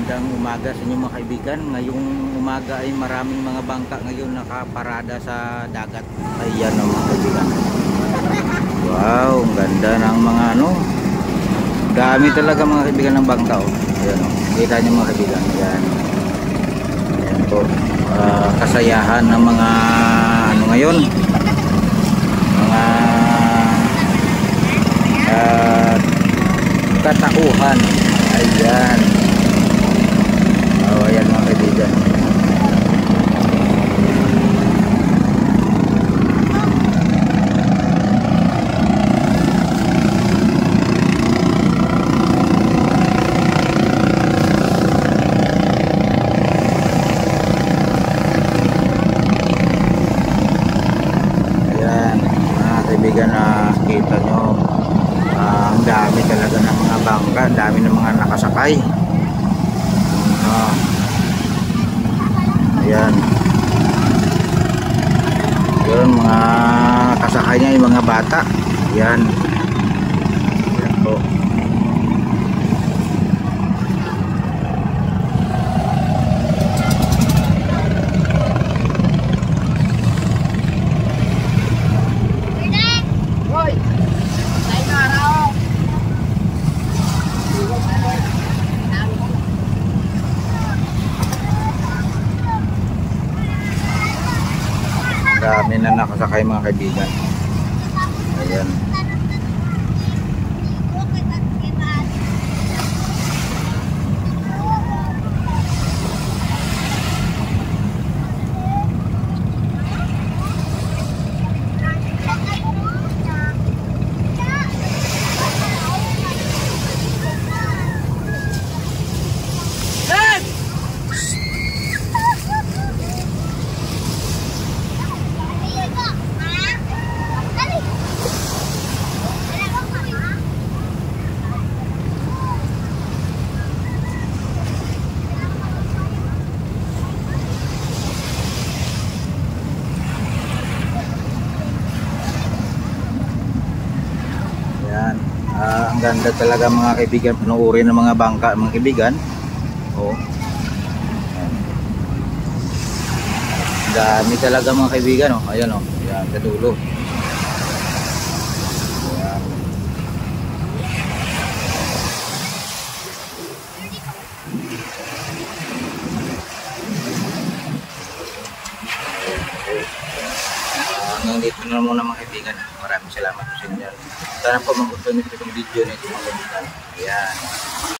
magandang umaga sa inyo mga kaibigan. Ngayong umaga ay maraming mga bangka ngayon nakaparada sa dagat. Ayan o mga kaibigan. Wow, ang ganda ng mga dami talaga mga kaibigan ng bangka o. Ayan o, kita nyo mga kaibigan. Ayan. Ayan po, kasayahan ng mga ngayon. Mga katauhan. Ayan. Oh, ayan mga kaibigan. Ayan mga kaibigan, kita nyo. Ang dami talaga ng mga bangka, ang dami ng mga nakasakay. Ayan. Yun, mga kasakay niya yung mga bata. Ayan. Ayan po. Dami na nakasakay mga kaibigan. Ayan. Ang ganda talaga mga kaibigan, panuuri ng mga bangka mga kaibigan. Oh. Dami talaga mga kaibigan, oh. Ayan oh. Ayan sa dulo. Ayan. Nandito na muna mga kaibigan. Maraming salamat po sa inyo. Sana po magustuhan nyo itong video na ito mga kaibigan. Ayan.